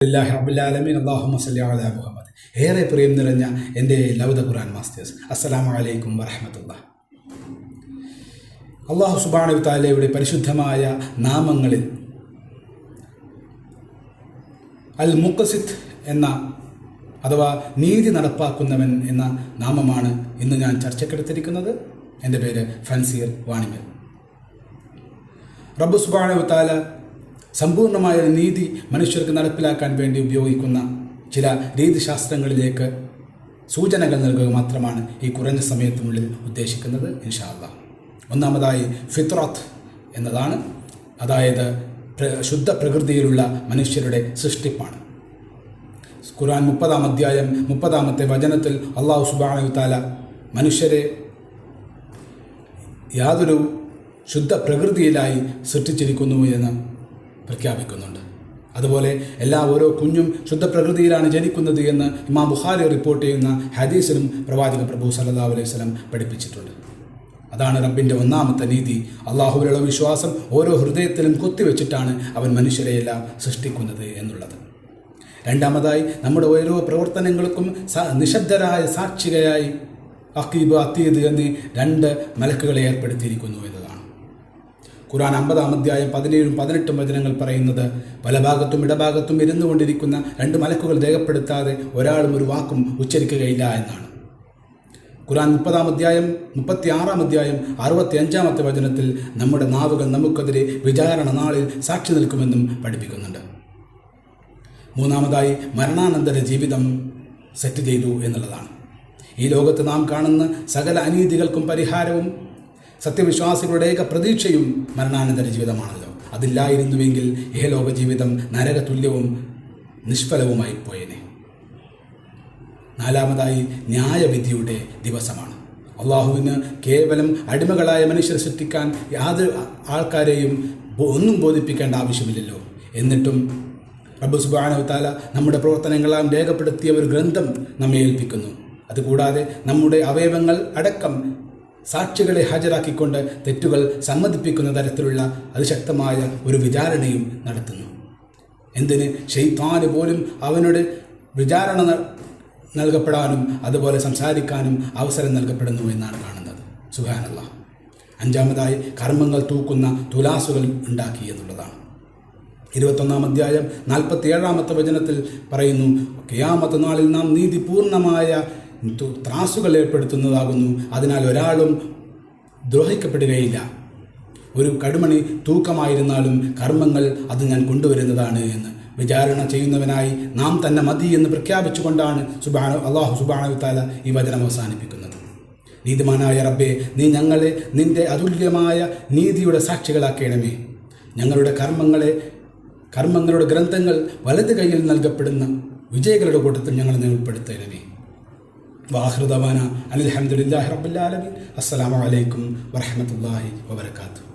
റബ്ബിൽ അല്ലാഹുമ്മ സല്ലി അലാ മുഹമ്മദ്. ഏറെ പ്രിയം നിറഞ്ഞ എൻ്റെ ലൗദ ഖുർആൻ മാസ്റ്റേഴ്സ്, അസ്സലാമു അലൈക്കും വറഹ്മത്തുള്ളാഹി. അല്ലാഹു സുബ്ഹാനഹു വ തആലയുടെ പരിശുദ്ധമായ നാമങ്ങളിൽ അൽ മുഖ്സിത്ത് എന്ന അഥവാ നീതി നടപ്പാക്കുന്നവൻ എന്ന നാമമാണ് ഇന്ന് ഞാൻ ചർച്ചക്കെടുത്തിരിക്കുന്നത്. എൻ്റെ പേര് ഫൻസീർ വാണിങ്ങൽ. റബ്ബ് സുബ്ഹാനഹു വ തആല സമ്പൂർണ്ണമായ നീതി മനുഷ്യർക്ക് നടപ്പിലാക്കാൻ വേണ്ടി ഉപയോഗിക്കുന്ന ചില രീതിശാസ്ത്രങ്ങളിലേക്ക് സൂചനകൾ നൽകുക മാത്രമാണ് ഈ കുറഞ്ഞ സമയത്തിനുള്ളിൽ ഉദ്ദേശിക്കുന്നത് ഇൻഷാ അല്ലാഹ്. ഒന്നാമതായി ഫിത്റത്ത് എന്നതാണ്, അതായത് ശുദ്ധ പ്രകൃതിയിലുള്ള മനുഷ്യരുടെ സൃഷ്ടിപ്പാണ്. ഖുർആൻ 30-ാം അധ്യായം 30-ാമത്തെ വചനത്തിൽ അല്ലാഹു സുബ്ഹാനഹു വ തആല മനുഷ്യരെ യാതൊരു ശുദ്ധ പ്രകൃതിയിലായി സൃഷ്ടിച്ചിരിക്കുന്നു എന്ന് പ്രഖ്യാപിക്കുന്നുണ്ട്. അതുപോലെ ഓരോ കുഞ്ഞും ശുദ്ധ പ്രകൃതിയിലാണ് ജനിക്കുന്നത് എന്ന് ഇമാം ബുഖാരി റിപ്പോർട്ട് ചെയ്യുന്ന ഹദീസിലും പ്രവാചക പ്രഭു സല്ലല്ലാഹു അലൈഹി വസല്ലം പഠിപ്പിച്ചിട്ടുണ്ട്. അതാണ് റബ്ബിൻ്റെ ഒന്നാമത്തെ നീതി. അള്ളാഹുവിലുള്ള വിശ്വാസം ഓരോ ഹൃദയത്തിലും കൊത്തിവെച്ചിട്ടാണ് അവൻ മനുഷ്യരെയെല്ലാം സൃഷ്ടിക്കുന്നത് എന്നുള്ളത്. രണ്ടാമതായി, നമ്മുടെ ഓരോ പ്രവർത്തനങ്ങൾക്കും നിശബ്ദരായ സാക്ഷികയായി അഖീബ് അത്തീദ് എന്നീ 2 മലക്കുകളെ ഏർപ്പെടുത്തിയിരിക്കുന്നു എന്നതാണ്. ഖുർആൻ 50-ാം അധ്യായം 17-18 വചനങ്ങൾ പറയുന്നത്, പല ഭാഗത്തും ഇടഭാഗത്തും ഇരുന്നു കൊണ്ടിരിക്കുന്ന 2 മലക്കുകൾ രേഖപ്പെടുത്താതെ ഒരാളും ഒരു വാക്കും ഉച്ചരിക്കുകയില്ല എന്നാണ്. ഖുർആൻ 30-ാം അധ്യായം 36-ാം അധ്യായം 65-ാമത്തെ വചനത്തിൽ നമ്മുടെ നാവുകൾ നമുക്കെതിരെ വിചാരണ നാളിൽ സാക്ഷി നിൽക്കുമെന്നും പഠിപ്പിക്കുന്നുണ്ട്. മൂന്നാമതായി, മരണാനന്തര ജീവിതം സെറ്റ് ചെയ്തു എന്നുള്ളതാണ്. ഈ ലോകത്ത് നാം കാണുന്ന സകല അനീതികൾക്കും പരിഹാരവും സത്യവിശ്വാസികളുടെ ഏക പ്രതീക്ഷയും മരണാനന്തര ജീവിതമാണല്ലോ. അതില്ലായിരുന്നുവെങ്കിൽ ഇഹലോക ജീവിതം നരകതുല്യവും നിഷ്ഫലവുമായി പോയേനെ. നാലാമതായി, ന്യായവിധിയുടെ ദിവസമാണ്. അള്ളാഹുവിന് കേവലം അടിമകളായ മനുഷ്യരെ സൃഷ്ടിക്കാൻ യാതൊരു ആൾക്കാരെയും ഒന്നും ബോധിപ്പിക്കേണ്ട ആവശ്യമില്ലല്ലോ. എന്നിട്ടും റബ്ബ് സുബ്ഹാനഹു വ തആല നമ്മുടെ പ്രവർത്തനങ്ങളെല്ലാം രേഖപ്പെടുത്തിയ ഒരു ഗ്രന്ഥം നമ്മെ ഏൽപ്പിക്കുന്നു. അതുകൂടാതെ നമ്മുടെ അവയവങ്ങൾ അടക്കം സാക്ഷികളെ ഹാജരാക്കിക്കൊണ്ട് തെറ്റുകൾ സമ്മതിപ്പിക്കുന്ന തരത്തിലുള്ള അതിശക്തമായ ഒരു വിചാരണയും നടത്തുന്നു. എന്തിന്, ശൈത്താന് പോലും അവനോട് വിചാരണ നൽകപ്പെടാനും അതുപോലെ സംസാരിക്കാനും അവസരം നൽകപ്പെടുന്നു എന്നാണ് കാണുന്നത്. സുബ്ഹാനല്ലാഹ്. അഞ്ചാമതായി, കർമ്മങ്ങൾ തൂക്കുന്ന തുലാസുകൾ ഉണ്ടാക്കി എന്നുള്ളതാണ്. 21-ാം അധ്യായം 47-ാമത്തെ വചനത്തിൽ പറയുന്നു, ഖിയാമത്ത് നാളിൽ നാം നീതിപൂർണമായ ത്രാസുകൾ ഏർപ്പെടുത്തുന്നതാകുന്നു. അതിനാൽ ഒരാളും ദ്രോഹിക്കപ്പെടുകയില്ല. ഒരു കടുമണി തൂക്കമായിരുന്നാലും കർമ്മങ്ങൾ അത് ഞാൻ കൊണ്ടുവരുന്നതാണ് എന്ന് വിചാരണ ചെയ്യുന്നവനായി നാം തന്നെ മതി എന്ന് പ്രഖ്യാപിച്ചുകൊണ്ടാണ് അല്ലാഹു സുബ്ഹാനഹു വ തആല ഈ വചനം അവസാനിപ്പിക്കുന്നത്. നീതിമാനായ റബ്ബേ, നീ ഞങ്ങളെ നിന്റെ അതുല്യമായ നീതിയുടെ സാക്ഷികളാക്കണമേ. ഞങ്ങളുടെ കർമ്മങ്ങളുടെ ഗ്രന്ഥങ്ങൾ വലത് കൈയിൽ നൽകപ്പെടുന്ന വിജയികളുടെ കൂട്ടത്തിൽ ഞങ്ങളെ ഉൾപ്പെടുത്തണമേ. വാഹിറു ദഅവാന അനിൽ ഹംദുലില്ലാഹി റബ്ബിൽ ആലമീൻ. അസ്സലാമു അലൈക്കും വറഹ്മത്തുള്ളാഹി വബറകാതുഹു.